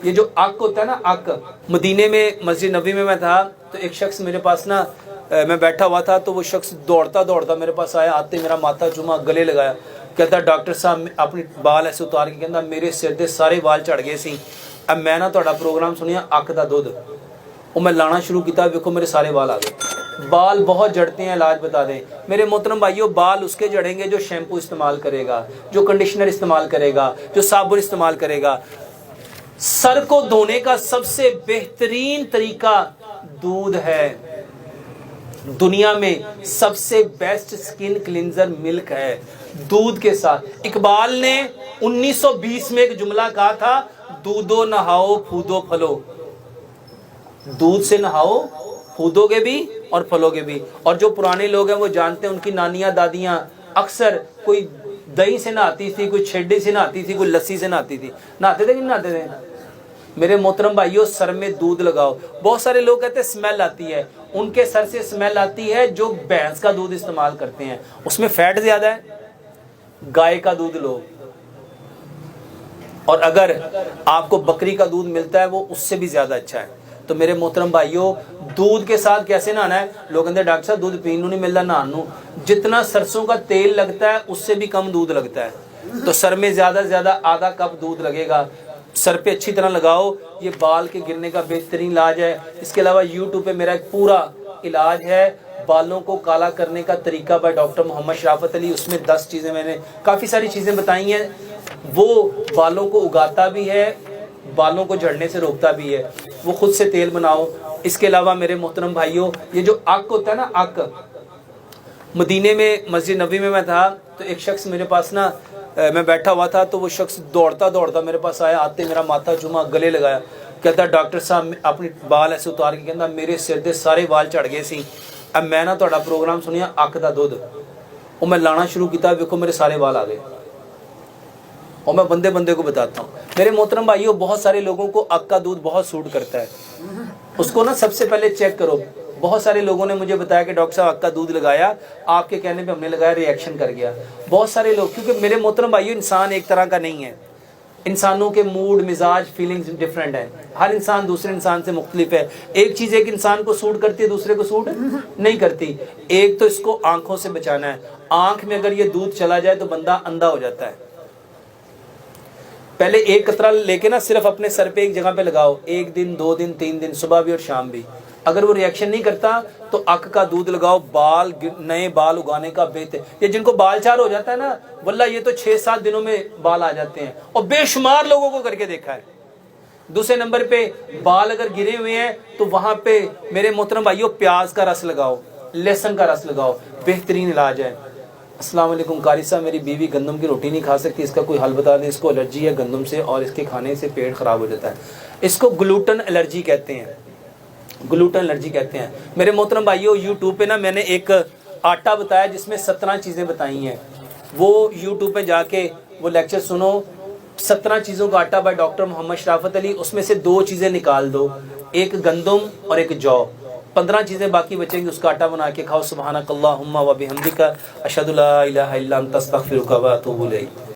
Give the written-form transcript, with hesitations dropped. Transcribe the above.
یہ جو عق ہوتا ہے نا عق، مدینے میں مسجد نبوی میں تھا تو ایک شخص میرے پاس نا میں بیٹھا ہوا تھا تو وہ شخص دوڑتا دوڑتا میرے پاس آیا، آتے میرا ماتھا چوما، گلے لگایا، کہتا ڈاکٹر صاحب اپنی بال ایسے اتار کے کہتا میرے سر دے سارے بال چڑھ گئے سی، اب میں نا تہاڈا پروگرام سنیا عق دا دودھ، وہ میں لانا شروع کیتا، دیکھو میرے سارے بال آ گئے۔ بال بہت جڑتے ہیں، علاج بتا دیں میرے محترم بھائیوں، بال اس کے جڑیں گے جو شیمپو استعمال کرے گا، جو کنڈیشنر استعمال کرے گا، جو صابن استعمال کرے گا۔ سر کو دھونے کا سب سے بہترین طریقہ دودھ ہے، دنیا میں سب سے بیسٹ سکن کلینزر ملک ہے، دودھ کے ساتھ۔ اقبال نے 1920 میں ایک جملہ کہا تھا، دودھو نہاؤ پھودو پھلو، دودھ سے نہاؤ پھودو گے بھی اور پھلو گے بھی۔ اور جو پرانے لوگ ہیں وہ جانتے ہیں، ان کی نانیاں دادیاں اکثر کوئی دہی سے نہاتی تھی، کوئی چھیڈے سے نہاتی تھی، کوئی لسی سے نہاتی تھی، نہاتے تھے کہ نہیں نہاتے تھے؟ میرے محترم بھائیوں، سر میں دودھ لگاؤ۔ بہت سارے لوگ کہتے ہیں اسمیل آتی ہے، ان کے سر سے اسمیل آتی ہے جو بھینس کا دودھ استعمال کرتے ہیں، اس میں فیٹ زیادہ ہے۔ گائے کا دودھ لو، اور اگر آپ کو بکری کا دودھ ملتا ہے وہ اس سے بھی زیادہ اچھا ہے۔ تو میرے محترم بھائیوں، دودھ کے ساتھ کیسے نہانا ہے؟ لوگ کہتے ہیں ڈاکٹر صاحب دودھ پینو نہیں ملتا نہانو، جتنا سرسوں کا تیل لگتا ہے اس سے بھی کم دودھ لگتا ہے، تو سر میں زیادہ سے زیادہ آدھا کپ دودھ لگے گا، سر پہ اچھی طرح لگاؤ، یہ بال کے گرنے کا بہترین علاج ہے۔ اس کے علاوہ یوٹیوب پہ میرا ایک پورا علاج ہے بالوں کو کالا کرنے کا طریقہ بائی ڈاکٹر محمد شرافت علی، اس میں 10 چیزیں میں نے کافی ساری چیزیں بتائی ہیں، وہ بالوں کو اگاتا بھی ہے، بالوں کو جھڑنے سے روکتا بھی ہے، وہ خود سے تیل بناؤ۔ اس کے علاوہ میرے محترم بھائیوں، یہ جو عق ہوتا ہے نا عق، مدینے میں مسجد نبوی میں تھا تو ایک شخص میرے پاس نا میں بیٹھا ہوا تھا تو وہ شخص دوڑتا دوڑتا میرے پاس آیا، آتے میرا ماتھا چوما، گلے لگایا، کہتا ڈاکٹر صاحب اپنی بال ایسے اتار کے کہتا میرے سر دے سارے بال چڑھ گئے سی، اب میں نا تہاڈا پروگرام سنیا عق دا دودھ، وہ میں لانا شروع کیتا، دیکھو میرے سارے بال آ گئے، اور میں بندے بندے کو بتاتا ہوں۔ میرے محترم بھائیوں، بہت سارے لوگوں کو عق کا دودھ بہت سوٹ کرتا ہے، اس کو نا سب سے پہلے چیک کرو۔ بہت سارے لوگوں نے مجھے بتایا کہ ڈاکٹر صاحب عق کا دودھ لگایا، آپ کے کہنے پہ ہم نے لگایا، ری ایکشن کر گیا۔ بہت سارے لوگ، کیونکہ میرے محترم بھائیوں انسان ایک طرح کا نہیں ہے، انسانوں کے موڈ مزاج فیلنگز ڈیفرنٹ ہیں، ہر انسان دوسرے انسان سے مختلف ہے۔ ایک چیز ایک انسان کو سوٹ کرتی ہے دوسرے کو سوٹ نہیں کرتی۔ ایک تو اس کو آنکھوں سے بچانا ہے، آنکھ میں اگر یہ دودھ چلا جائے تو بندہ اندھا ہو جاتا ہے۔ پہلے ایک قطرہ لے کے نا صرف اپنے سر پہ ایک جگہ پہ لگاؤ، 1 دن 2 دن 3 دن، صبح بھی اور شام بھی۔ اگر وہ ری ایکشن نہیں کرتا تو عق کا دودھ لگاؤ، بال نئے بال اگانے کا بہتر۔ یہ جن کو بال چار ہو جاتا ہے نا، واللہ یہ تو 6-7 دنوں میں بال آ جاتے ہیں، اور بے شمار لوگوں کو کر کے دیکھا ہے۔ دوسرے نمبر پہ بال اگر گرے ہوئے ہیں تو وہاں پہ میرے محترم بھائیوں پیاز کا رس لگاؤ، لہسن کا رس لگاؤ، بہترین علاج ہے۔ السلام علیکم قاری صاحب، میری بیوی گندم کی روٹی نہیں کھا سکتی، اس کا کوئی حل بتا دیں، اس کو الرجی ہے گندم سے اور اس کے کھانے سے پیٹ خراب ہو جاتا ہے۔ اس کو گلوٹن الرجی کہتے ہیں، گلوٹن الرجی کہتے ہیں۔ میرے محترم بھائیوں، یوٹیوب پہ نا میں نے ایک آٹا بتایا جس میں 17 چیزیں بتائی ہیں، وہ یوٹیوب پہ جا کے وہ لیکچر سنو، 17 چیزوں کا آٹا بائی ڈاکٹر محمد شرافت علی، اس میں سے 2 چیزیں نکال دو، ایک گندم اور ایک جو، 15 چیزیں باقی بچیں گی، اس کا آٹا بنا کے کھاؤ۔ سبحانک اللہم و بحمدک، اشہد لا الہ الا انت، استغفرک و اتوب الیک۔